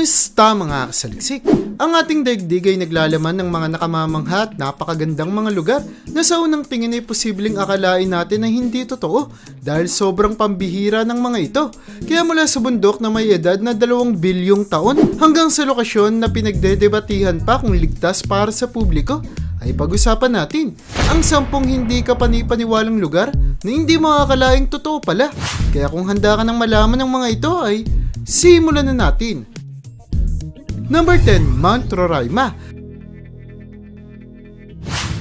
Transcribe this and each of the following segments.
Kamusta mga kasaliksik? Ang ating daigdig ay naglalaman ng mga nakamamangha at napakagandang mga lugar na sa unang tingin ay posibleng akalain natin na hindi totoo dahil sobrang pambihira ng mga ito. Kaya mula sa bundok na may edad na 2 bilyong taon hanggang sa lokasyon na pinagdedebatihan pa kung ligtas para sa publiko, ay pag-usapan natin ang 10 hindi kapani-paniwalang lugar na hindi makakalaing totoo pala. Kaya kung handa ka nang malaman ng mga ito ay simulan na natin. Number 10, Mount Roraima.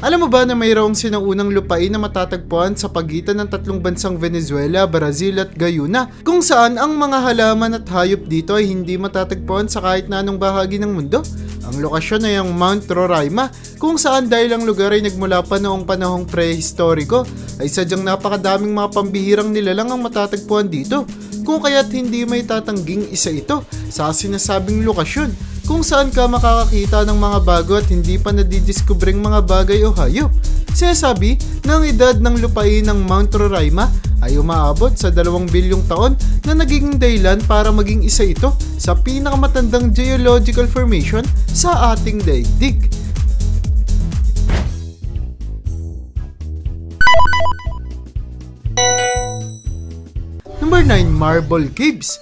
Alam mo ba na mayroong sinaunang lupain na matatagpuan sa pagitan ng tatlong bansang Venezuela, Brazil at Guyana, kung saan ang mga halaman at hayop dito ay hindi matatagpuan sa kahit na anong bahagi ng mundo? Ang lokasyon ay ang Mount Roraima, kung saan dahil ang lugar ay nagmula pa noong panahong prehistoriko, ay sadyang napakadaming mga pambihirang nilalang ang matatagpuan dito, kung kaya't hindi may tatangging isa ito sa sinasabing lokasyon kung saan ka makakakita ng mga bago at hindi pa nadidiskubreng mga bagay o hayop. Sinasabi na ang edad ng lupain ng Mount Roraima ay umaabot sa 2 bilyong taon na naging dahilan para maging isa ito sa pinakamatandang geological formation sa ating daigdig. Number 9, Marble Caves.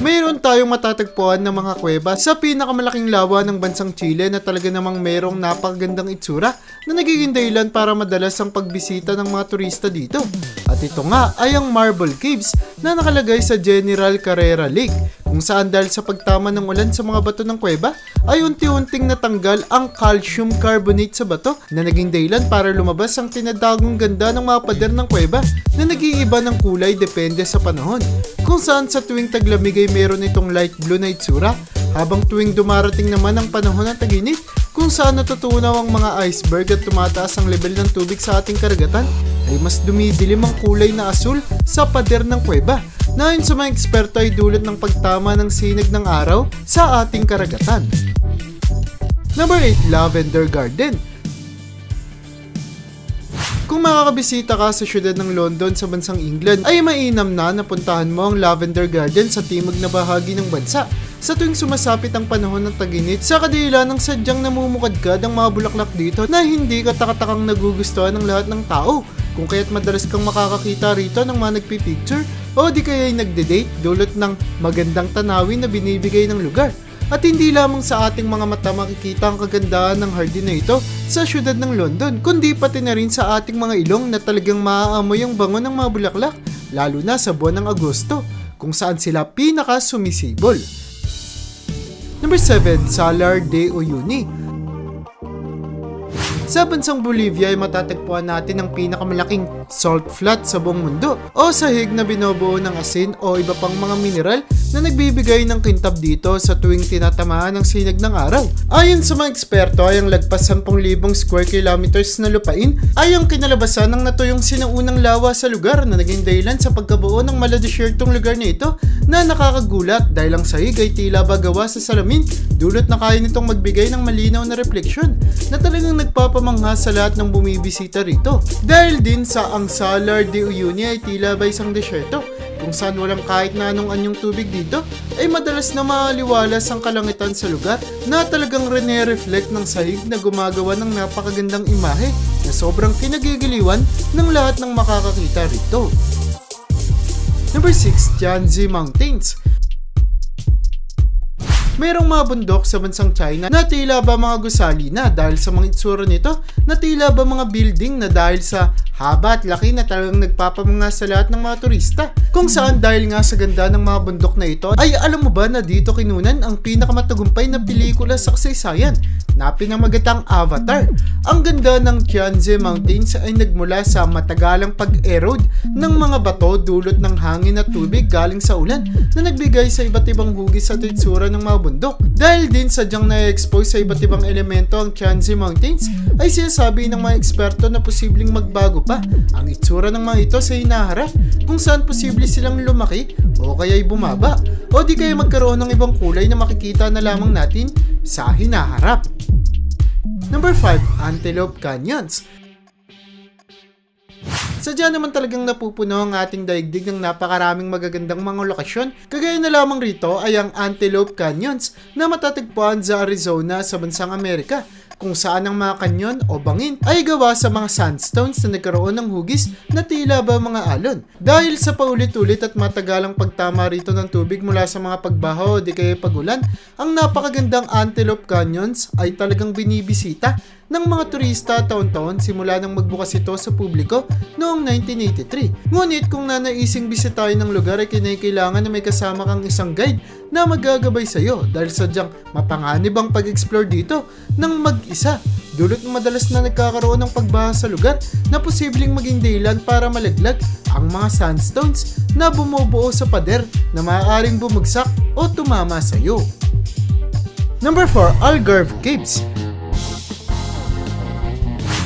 Mayroon tayong matatagpuan ng mga kuweba sa pinakamalaking lawa ng bansang Chile na talaga namang mayroong napakagandang itsura na nagiging dahilan para madalas ang pagbisita ng mga turista dito. At ito nga ay ang Marble Caves na nakalagay sa General Carrera Lake, kung saan dahil sa pagtama ng ulan sa mga bato ng kuweba ay unti-unting natanggal ang calcium carbonate sa bato na naging dahilan para lumabas ang tinadagong ganda ng mga pader ng kuweba na nag-iiba ng kulay depende sa panahon, kung saan sa tuwing taglamig ay meron itong light blue na itsura, habang tuwing dumarating naman ang panahon ng tag-init kung saan natutunaw ang mga iceberg at tumataas ang level ng tubig sa ating karagatan, ay mas dumidilim ang kulay na asul sa pader ng kuweba na ayon sa mga eksperto ay dulot ng pagtama ng sinag ng araw sa ating karagatan. Number 8, Lavender Garden. Kung makakabisita ka sa syudad ng London sa bansang England, ay mainam na napuntahan mo ang Lavender Garden sa timog na bahagi ng bansa sa tuwing sumasapit ang panahon ng tag-init, sa kadahilan ng sadyang namumukadkad ang mga bulaklak dito na hindi katakatakang nagugustuhan ng lahat ng tao, kung kaya't madalas kang makakakita rito ng mga nagpipicture o di kaya ay nagde-date dulot ng magandang tanawin na binibigay ng lugar. At hindi lamang sa ating mga mata makikita ang kagandahan ng hardin na ito sa syudad ng London, kundi pati na rin sa ating mga ilong na talagang maaamoy ang bango ng mga bulaklak, lalo na sa buwan ng Agosto, kung saan sila pinaka-sumisibol. Number 7, Salar de Uyuni. Sa bansang Bolivia ay matatagpuan natin ang pinakamalaking salt flat sa buong mundo o sahig na binubuo ng asin o iba pang mga mineral na nagbibigay ng kintab dito sa tuwing tinatamaan ng sinag ng araw. Ayon sa mga eksperto ay ang lagpas 10,000 square kilometers na lupain ay ang kinalabasan ng natuyong sinaunang lawa sa lugar na naging dahilan sa pagkabuo ng maladesyertong lugar na ito na nakakagulat dahil ang sahig ay tila ba gawa sa salamin dulot na kaya nitong magbigay ng malinaw na refleksyon na talagang nagpapamangha sa lahat ng bumibisita rito. Dahil din sa ang Salar de Uyuni ay tila ba isang desyerto kung saan walang kahit na anong anyong tubig dito, ay madalas na maliwalas ang kalangitan sa lugar na talagang rene-reflect ng sahig na gumagawa ng napakagandang imahe na sobrang kinagigiliwan ng lahat ng makakakita rito. Number 6, Tianzi Mountains. Mayroong mga bundok sa bansang China na tila ba mga gusali na dahil sa mga itsura nito, na tila ba mga building na dahil sa haba at laki na talagang nagpapamangha sa lahat ng mga turista. Kung saan dahil nga sa ganda ng mga bundok na ito, ay alam mo ba na dito kinunan ang pinakamatagumpay na pelikula sa kasaysayan na pinamagatang Avatar. Ang ganda ng Tianzi Mountains ay nagmula sa matagalang pag-erode ng mga bato dulot ng hangin at tubig galing sa ulan na nagbigay sa iba't ibang hugis at itsura ng mga bundok. Dahil din sadyang na-expose sa iba't ibang elemento ang Tianzi Mountains, ay sinasabi ng mga eksperto na posibleng magbago pa ang itsura ng mga ito sa hinaharap, kung saan posible silang lumaki o kaya'y bumaba o di kaya magkaroon ng ibang kulay na makikita na lamang natin sa hinaharap. Number 5, Antelope Canyons. Sadya naman talagang napupuno ang ating daigdig ng napakaraming magagandang mga lokasyon. Kagaya na lamang rito ay ang Antelope Canyons na matatagpuan sa Arizona sa bansang Amerika, kung saan ang mga kanyon o bangin ay gawa sa mga sandstones na nagkaroon ng hugis na tila ba mga alon. Dahil sa paulit-ulit at matagalang pagtama rito ng tubig mula sa mga pagbaha o di kaya pagulan, ang napakagandang Antelope Canyons ay talagang binibisita ng mga turista taon-taon simula nang magbukas ito sa publiko noong 1983. Ngunit kung nanaising bisitahin ng lugar ay kinakailangan na may kasama kang isang guide na magagabay sa iyo dahil sadyang mapanganib ang pag-explore dito ng mag-isa. Dulot ng madalas na nagkakaroon ng pagbaha sa lugar na posibleng maging dahilan para malaglag ang mga sandstones na bumubuo sa pader na maaaring bumagsak o tumama sa iyo. Number 4. Algarve Caves.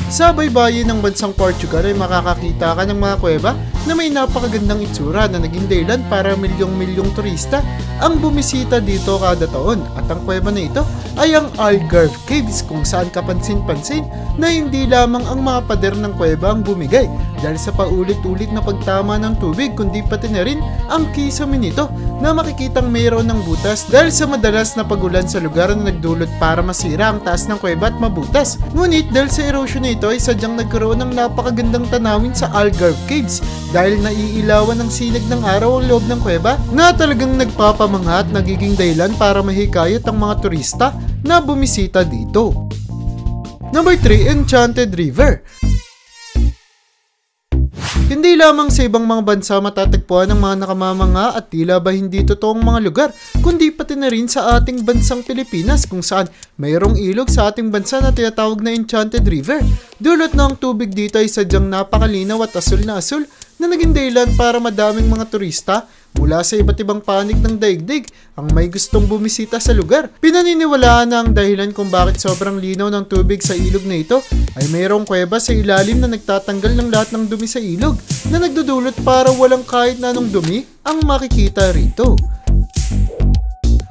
Sa baybayin ng bansang Portugal ay makakakita ka ng mga kuweba na may napakagandang itsura na naging dahilan para milyong-milyong turista ang bumisita dito kada taon. At ang kuweba na ito ay ang Algarve Caves, kung saan kapansin-pansin na hindi lamang ang mga pader ng kuweba ang bumigay dahil sa paulit-ulit na pagtama ng tubig, kundi pati na rin ang kisame nito na makikitang mayroon ng butas dahil sa madalas na pagulan sa lugar na nagdulot para masira ang taas ng kuweba at mabutas. Ngunit dahil sa erosion na ito ay sadyang nagkaroon ng napakagandang tanawin sa Algarve Caves dahil naiilawan ng sinag ng araw ang loob ng kuweba na talagang nagpapamangha at nagiging dahilan para mahikayat ang mga turista na bumisita dito. Number 3. Enchanted River. Hindi lamang sa ibang mga bansa matatagpuan ang mga nakamamanga at tila ba hindi totoong mga lugar, kundi pati na rin sa ating bansang Pilipinas, kung saan mayroong ilog sa ating bansa na tinatawag na Enchanted River. Dulot na ang tubig dito ay sadyang napakalinaw at asul na naging dahilan para madaming mga turista mula sa iba't ibang panig ng daigdig ang may gustong bumisita sa lugar. Pinaniniwalaan na ang dahilan kung bakit sobrang linaw ng tubig sa ilog na ito ay mayroong kuweba sa ilalim na nagtatanggal ng lahat ng dumi sa ilog na nagdudulot para walang kahit na anong dumi ang makikita rito.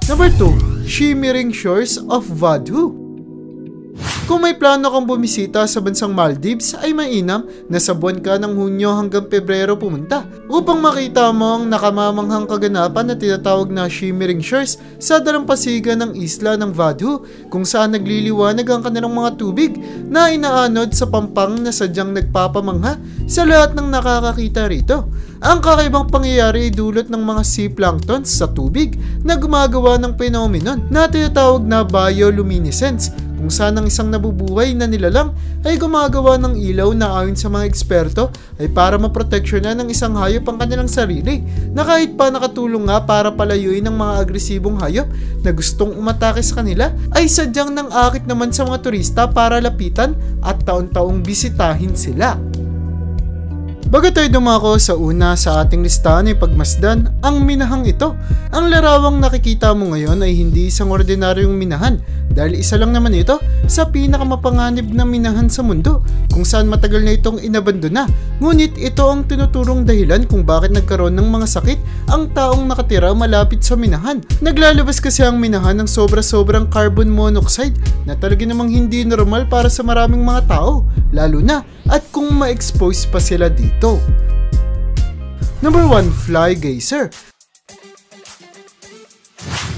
Number 2. Shimmering Shores of Vadhu. Kung may plano kang bumisita sa bansang Maldives ay mainam na sa buwan ka ng Hunyo hanggang Pebrero pumunta upang makita mo ang nakamamanghang kaganapan na tinatawag na Shimmering Shores sa dalampasigan ng isla ng Vadhu, kung saan nagliliwanag ang kanilang mga tubig na inaanod sa pampang na sadyang nagpapamangha sa lahat ng nakakakita rito. Ang kakaibang pangyayari ay dulot ng mga sea planktons sa tubig na gumagawa ng phenomenon na tinatawag na bioluminescence, kung saan ang isang nabubuhay na nilalang ay gumagawa ng ilaw na ayon sa mga eksperto ay para maproteksyonan ng isang hayop ang kanilang sarili, na kahit pa nakatulong nga para palayuin ng mga agresibong hayop na gustong umatake sa kanila, ay sadyang nang akit naman sa mga turista para lapitan at taon-taong bisitahin sila. Bago tayo dumako sa una sa ating listahan ay pagmasdan ang minahang ito. Ang larawang nakikita mo ngayon ay hindi isang ordinaryong minahan dahil isa lang naman ito sa pinakamapanganib na minahan sa mundo, kung saan matagal na itong inabandona. Ngunit ito ang tinuturong dahilan kung bakit nagkaroon ng mga sakit ang taong nakatira malapit sa minahan. Naglalabas kasi ang minahan ng sobra-sobrang carbon monoxide na talaga namang hindi normal para sa maraming mga tao, lalo na at kung ma-expose pa sila dito. Number 1. Fly Geyser.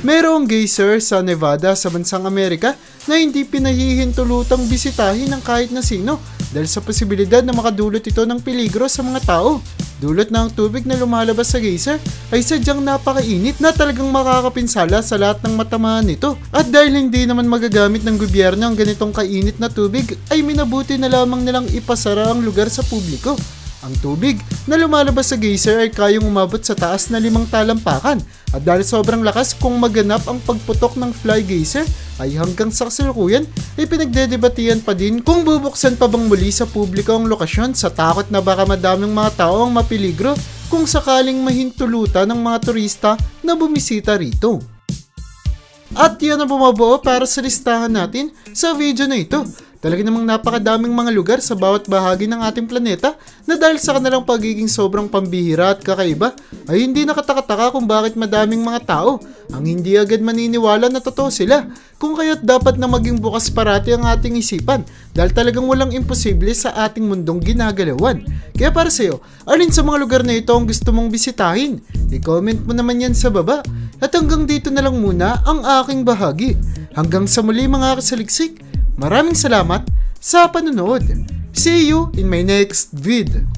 Mayroong geyser sa Nevada sa bansang Amerika na hindi pinahihintulutang bisitahin ng kahit na sino dahil sa posibilidad na makadulot ito ng peligro sa mga tao. Dulot na ang tubig na lumalabas sa geyser ay sadyang napakainit na talagang makakapinsala sa lahat ng matamaan nito. At dahil hindi naman magagamit ng gobyerno ang ganitong kainit na tubig, ay minabuti na lamang nilang ipasara ang lugar sa publiko. Ang tubig na lumalabas sa geyser ay kayang umabot sa taas na 5 talampakan, at dahil sobrang lakas kung maganap ang pagputok ng fly geyser ay hanggang sa kasalukuyan ay pinagdedebatihan pa din kung bubuksan pa bang muli sa publiko ang lokasyon sa takot na baka madaming mga tao ang mapiligro kung sakaling mahintulutan ng mga turista na bumisita rito. At yan ang bumabuo para sa listahan natin sa video na ito. Talaga namang napakadaming mga lugar sa bawat bahagi ng ating planeta na dahil sa kanilang pagiging sobrang pambihira at kakaiba ay hindi nakataka kung bakit madaming mga tao ang hindi agad maniniwala na totoo sila. Kung kaya't dapat na maging bukas parati ang ating isipan dahil talagang walang imposible sa ating mundong ginagalawan. Kaya para sa'yo, alin sa mga lugar na ito ang gusto mong bisitahin? I-comment mo naman yan sa baba. At hanggang dito na lang muna ang aking bahagi. Hanggang sa muli mga kasaliksik. Maraming salamat sa panonood. See you in my next vid.